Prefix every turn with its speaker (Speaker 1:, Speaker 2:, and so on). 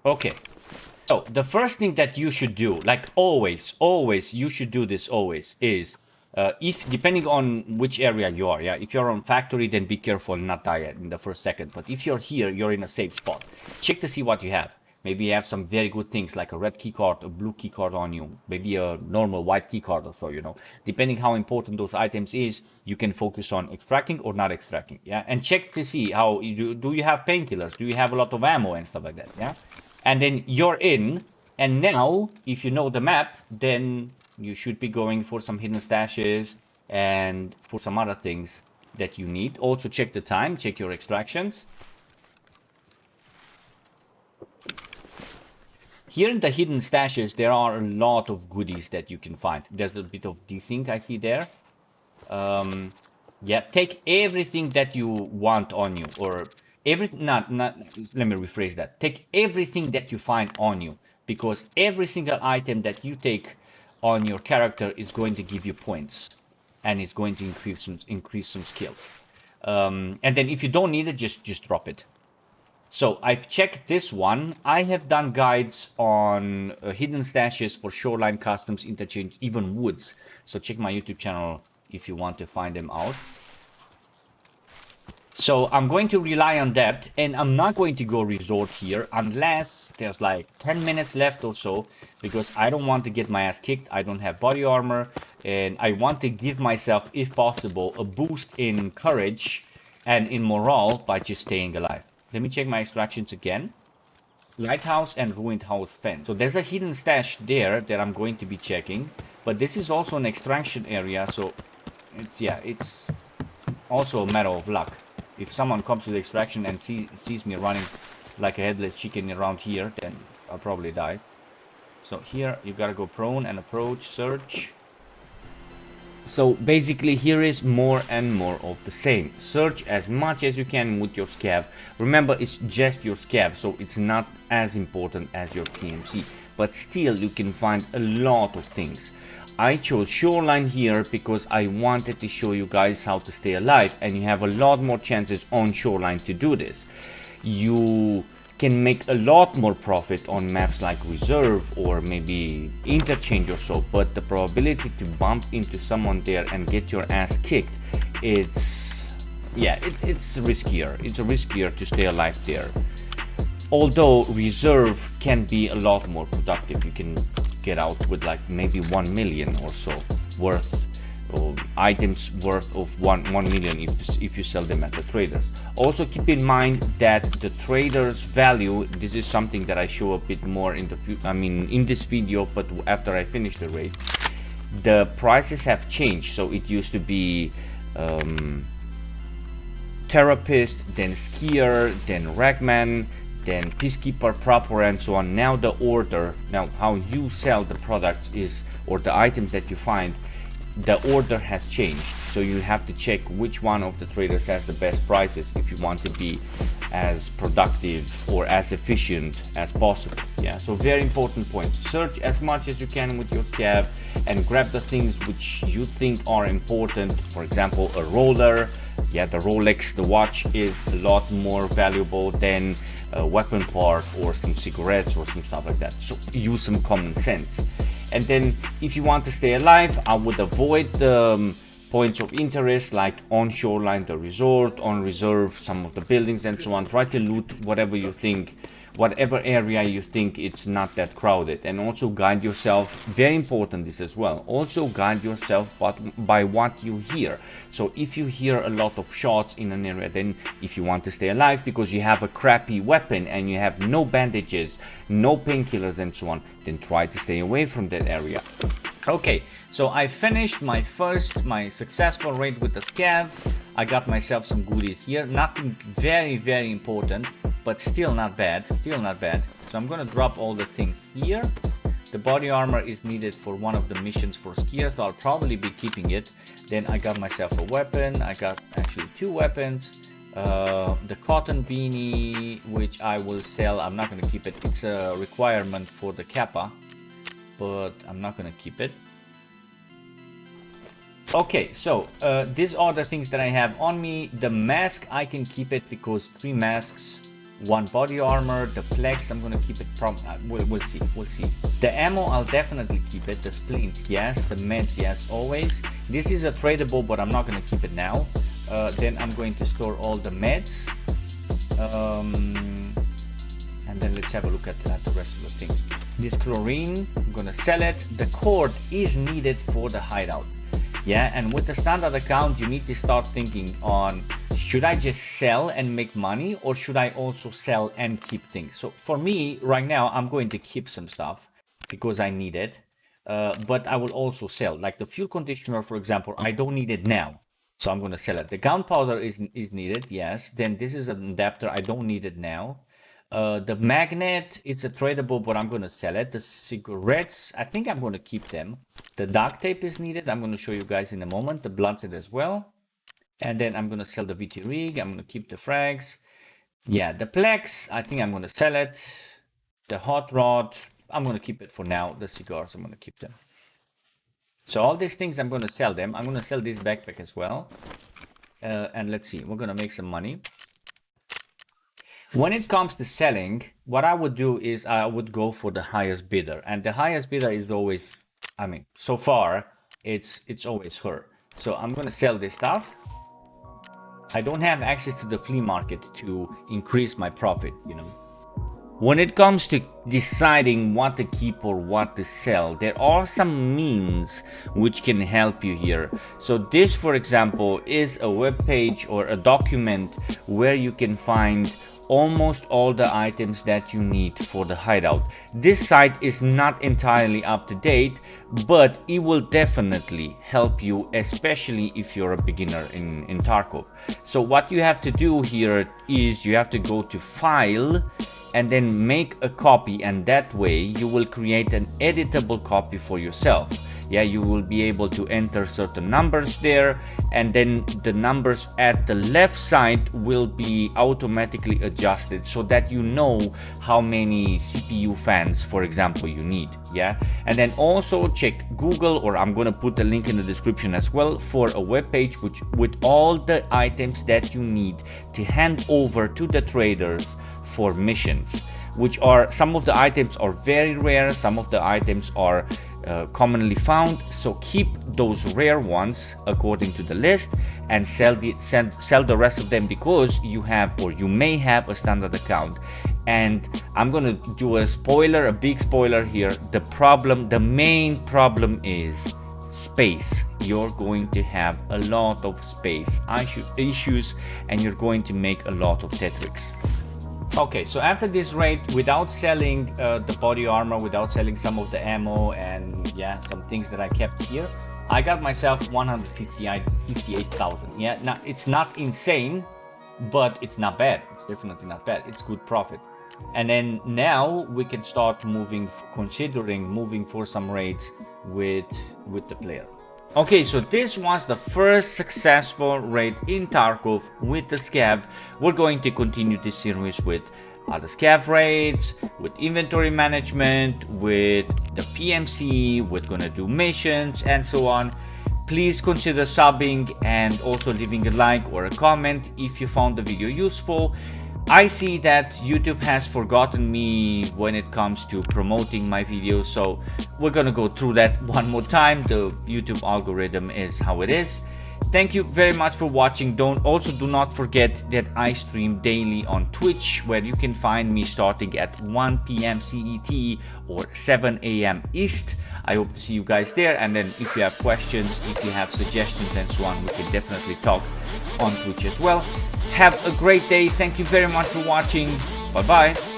Speaker 1: Okay. So the first thing that you should do, like always, you should do this always, is if depending on which area you are, yeah, if you're on factory, then be careful not die in the first second. But if you're here, you're in a safe spot. Check to see what you have. Maybe you have some very good things like a red key card, a blue key card on you, maybe a normal white key card or so, you know. Depending how important those items is, you can focus on extracting or not extracting, yeah. And check to see how do you have painkillers, do you have a lot of ammo and stuff like that, yeah. And then you're in, and now, if you know the map, then you should be going for some hidden stashes and for some other things that you need. Also check the time, check your extractions. Here in the hidden stashes, there are a lot of goodies that you can find. There's a bit of desync I see there. Yeah, take everything that you want on you, or let me rephrase that. Take everything that you find on you, because every single item that you take on your character is going to give you points, and it's going to increase some skills. And then if you don't need it, just drop it. So I've checked this one. I have done guides on hidden stashes for shoreline, customs, interchange, even woods. So check my YouTube channel if you want to find them out. So I'm going to rely on that, and I'm not going to go resort here unless there's like 10 minutes left or so, because I don't want to get my ass kicked. I don't have body armor, and I want to give myself, if possible, a boost in courage and in morale by just staying alive. Let me check my extractions again. Lighthouse and ruined house fence. So there's a hidden stash there that I'm going to be checking, but this is also an extraction area, so it's also a matter of luck. If someone comes to the extraction and sees me running like a headless chicken around here, then I'll probably die. So here you gotta go prone and approach, search. So basically here is more and more of the same. Search as much as you can with your scav. Remember, it's just your scav, so it's not as important as your PMC, but still you can find a lot of things. I chose shoreline here because I wanted to show you guys how to stay alive, and you have a lot more chances on shoreline to do this. You can make a lot more profit on maps like reserve or maybe interchange or so, but the probability to bump into someone there and get your ass kicked, it's riskier. It's riskier to stay alive there. Although reserve can be a lot more productive. You can get out with like maybe 1 million or so worth of items worth of 1 million if you sell them at the traders. Also keep in mind that the traders value, this is something that I show a bit more in the in this video, but after I finish the raid, the prices have changed. So it used to be therapist, then skier, then ragman, then peacekeeper proper, and so on. Now the order, now how you sell the products is, or the items that you find, the order has changed. So you have to check which one of the traders has the best prices if you want to be as productive or as efficient as possible. Yeah, so very important point. Search as much as you can with your scav and grab the things which you think are important. For example, a roller. Yeah, the Rolex, the watch, is a lot more valuable than a weapon part or some cigarettes or some stuff like that. So use some common sense. And then if you want to stay alive, I would avoid the points of interest like on shoreline, the resort, on reserve, some of the buildings and so on. Try to loot whatever you think, whatever area you think it's not that crowded. And also guide yourself, very important this as well, also guide yourself by what you hear. So if you hear a lot of shots in an area, then if you want to stay alive because you have a crappy weapon and you have no bandages, no painkillers and so on, then try to stay away from that area. Okay, so I finished my successful raid with the scav. I got myself some goodies here, nothing very important, but still not bad, So I'm gonna drop all the things here. The body armor is needed for one of the missions for skiers, so I'll probably be keeping it. Then I got myself a weapon. I got actually 2 weapons. The cotton beanie, which I will sell. I'm not gonna keep it. It's a requirement for the kappa, but I'm not gonna keep it. Okay, so these are the things that I have on me. The mask, I can keep it because 3 masks one body armor. The Plex, I'm gonna keep it from, we'll see. The ammo, I'll definitely keep it. The splint, yes. The meds, yes, always. This is a tradable, but I'm not gonna keep it now. Then I'm going to store all the meds. And then let's have a look at the rest of the things. This chlorine, I'm gonna sell it. The cord is needed for the hideout. Yeah, and with the standard account, you need to start thinking on, should I just sell and make money, or should I also sell and keep things? So for me, right now, I'm going to keep some stuff because I need it. But I will also sell. Like the fuel conditioner, for example, I don't need it now. So I'm gonna sell it. The gunpowder is needed, yes. Then this is an adapter, I don't need it now. The magnet, it's a tradable, but I'm gonna sell it. The cigarettes, I think I'm gonna keep them. The duct tape is needed, I'm gonna show you guys in a moment. The blunt as well. And then I'm gonna sell the VT rig, I'm gonna keep the frags. Yeah, the Plex, I think I'm gonna sell it. The hot rod, I'm gonna keep it for now. The cigars, I'm gonna keep them. So all these things, I'm gonna sell them. I'm gonna sell this backpack as well. And let's see, we're gonna make some money. When it comes to selling, what I would do is I would go for the highest bidder, and the highest bidder is always, I mean, so far it's always her. So I'm gonna sell this stuff. I don't have access to the flea market to increase my profit, you know. When it comes to deciding what to keep or what to sell, there are some means which can help you here. So this, for example, is a web page or a document where you can find almost all the items that you need for the hideout. This site is not entirely up to date, but it will definitely help you, especially if you're a beginner in Tarkov. So what you have to do here is you have to go to File and then make a copy, and that way you will create an editable copy for yourself. Yeah, you will be able to enter certain numbers there, and then the numbers at the left side will be automatically adjusted so that you know how many CPU fans, for example, you need. Yeah, and then also check Google, or I'm gonna put the link in the description as well, for a web page which with all the items that you need to hand over to the traders for missions, which are, some of the items are very rare, some of the items are commonly found. So keep those rare ones according to the list and sell the rest of them, because you have, or you may have, a standard account. And I'm gonna do a spoiler, a big spoiler here. The main problem is space. You're going to have a lot of space issues, and you're going to make a lot of Tetrix. Okay, so after this raid, without selling the body armor, without selling some of the ammo, and yeah, some things that I kept here, I got myself 158,000. Yeah, now it's not insane, but it's not bad. It's definitely not bad. It's good profit. And then now we can start considering moving for some raids with the player. Okay, so this was the first successful raid in Tarkov with the Scav. We're going to continue this series with other Scav raids, with inventory management, with the PMC, we're gonna do missions and so on. Please consider subbing and also leaving a like or a comment if you found the video useful. I see that YouTube has forgotten me when it comes to promoting my videos, so we're gonna go through that one more time. The YouTube algorithm is how it is. Thank you very much for watching. Do not forget that I stream daily on Twitch, where you can find me starting at 1 PM CET or 7 AM East. I hope to see you guys there, and then if you have questions, if you have suggestions and so on, we can definitely talk on Twitch as well. Have a great day. Thank you very much for watching. Bye bye.